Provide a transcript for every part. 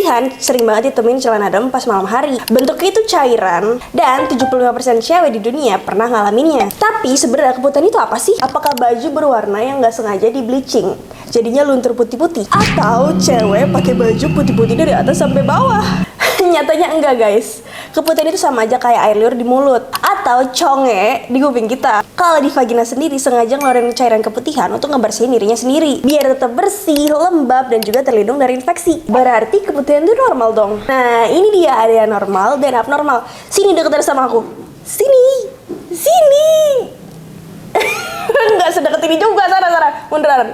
keputihan sering banget ditemuin celana dalam pas malam hari. Bentuknya itu cairan dan 75% cewek di dunia pernah ngalaminnya. Tapi sebenarnya keputihan itu apa sih? Apakah baju berwarna yang nggak sengaja di bleaching jadinya luntur putih-putih? Atau cewek pakai baju putih-putih dari atas sampai bawah? Nyatanya enggak guys. Keputihan itu sama aja kayak air liur di mulut atau conge di kuping kita. Kalau di vagina sendiri sengaja ngeluarin cairan keputihan untuk ngebersihin dirinya sendiri biar tetap bersih, lembab, dan juga terlindung dari infeksi. Berarti keputihan itu normal dong. Nah ini dia ada yang normal dan abnormal. Sini deketan sama aku. Sini. Nggak sedekat ini juga, Sarah. Munduran.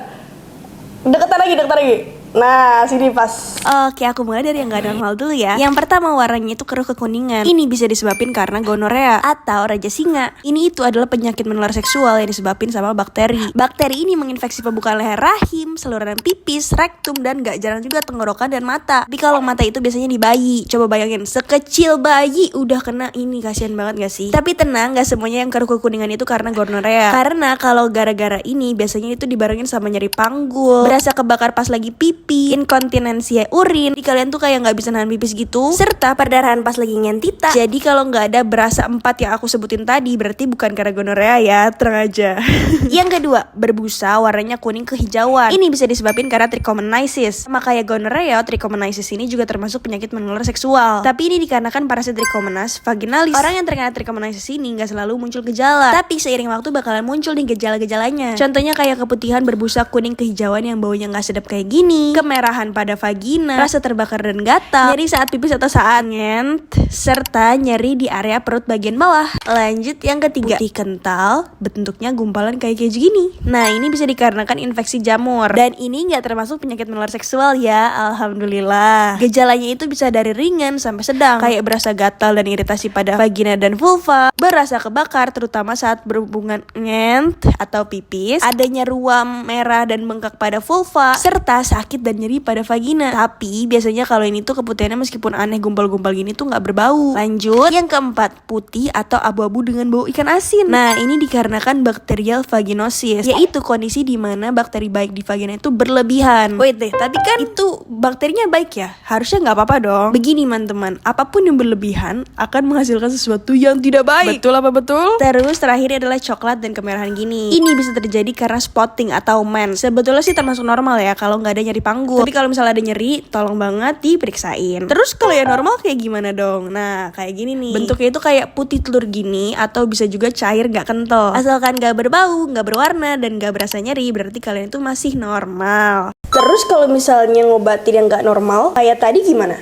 Deketan lagi. Nah, sini pas. Oke, aku mulai dari yang gak normal dulu ya. Yang pertama, warnanya itu keruh kekuningan. Ini bisa disebabkan karena gonorea atau raja singa. Ini itu adalah penyakit menular seksual yang disebabkan sama bakteri. Bakteri ini menginfeksi pembukaan leher rahim, saluran pipis, rektum, dan gak jarang juga tenggorokan dan mata. Tapi kalau mata itu biasanya di bayi. Coba bayangin, sekecil bayi udah kena ini, kasihan banget gak sih? Tapi tenang, gak semuanya yang keruh kekuningan itu karena gonorea. Karena kalau gara-gara ini biasanya itu dibarengin sama nyeri panggul, berasa kebakar pas lagi pipi, inkontinensia urin, jadi kalian tuh kayak nggak bisa nahan pipis gitu, serta perdarahan pas lagi ngentita. Jadi kalau nggak ada berasa 4 yang aku sebutin tadi, berarti bukan karena gonorea ya, tenang aja. Yang kedua, berbusa warnanya kuning kehijauan. Ini bisa disebabkan karena trichomoniasis. Sama kayak gonorea, trichomoniasis ini juga termasuk penyakit menular seksual. Tapi ini dikarenakan parasit Trichomonas vaginalis. Orang yang terkena trichomoniasis ini nggak selalu muncul gejala, tapi seiring waktu bakalan muncul nih gejala-gejalanya. Contohnya kayak keputihan berbusa kuning kehijauan yang baunya nggak sedap kayak gini, kemerahan pada vagina, rasa terbakar dan gatal, nyeri saat pipis atau saat ngent, serta nyeri di area perut bagian bawah. Lanjut yang ketiga, putih kental, bentuknya gumpalan kayak keju gini. Nah ini bisa dikarenakan infeksi jamur, dan ini nggak termasuk penyakit menular seksual ya, alhamdulillah. Gejalanya itu bisa dari ringan sampai sedang, kayak berasa gatal dan iritasi pada vagina dan vulva, berasa kebakar terutama saat berhubungan ngent atau pipis, adanya ruam merah dan bengkak pada vulva, serta sakit dan nyeri pada vagina. Tapi biasanya kalau ini tuh keputihannya meskipun aneh gumpal-gumpal gini tuh nggak berbau. Lanjut yang keempat, putih atau abu-abu dengan bau ikan asin. Nah ini dikarenakan bacterial vaginosis, yaitu kondisi di mana bakteri baik di vagina itu berlebihan. Wait deh, tapi kan itu bakterinya baik ya, harusnya nggak apa-apa dong. Begini teman-teman, apapun yang berlebihan akan menghasilkan sesuatu yang tidak baik. Betul apa betul? Terus terakhir adalah coklat dan kemerahan gini. Ini bisa terjadi karena spotting atau mens. Sebetulnya sih termasuk normal ya kalau nggak ada nyeri panggul. Tapi kalau misalnya ada nyeri, tolong banget diperiksain. Terus kalau yang normal kayak gimana dong? Nah kayak gini nih, bentuknya itu kayak putih telur gini, atau bisa juga cair gak kental. Asalkan gak berbau, gak berwarna, dan gak berasa nyeri, berarti kalian itu masih normal. Terus kalau misalnya ngobatin yang gak normal kayak tadi gimana?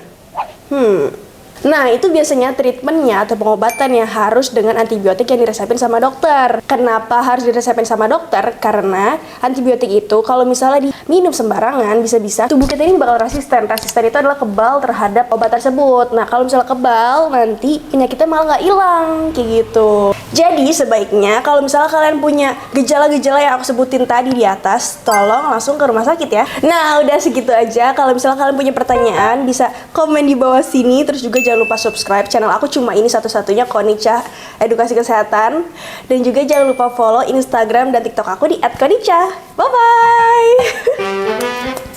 Nah itu biasanya treatmentnya atau pengobatannya harus dengan antibiotik yang diresepin sama dokter. Kenapa harus diresepin sama dokter? Karena antibiotik itu kalau misalnya diminum sembarangan, bisa-bisa tubuh kita ini bakal resisten. Resisten itu adalah kebal terhadap obat tersebut. Nah kalau misalnya kebal, nanti penyakitnya malah nggak hilang kayak gitu. Jadi sebaiknya kalau misalnya kalian punya gejala-gejala yang aku sebutin tadi di atas, tolong langsung ke rumah sakit ya. Nah udah segitu aja. Kalau misalnya kalian punya pertanyaan, bisa komen di bawah sini. Terus juga jangan lupa subscribe channel aku, cuma ini satu-satunya, Konica Edukasi Kesehatan. Dan juga jangan lupa follow Instagram dan TikTok aku di @konica. Bye bye.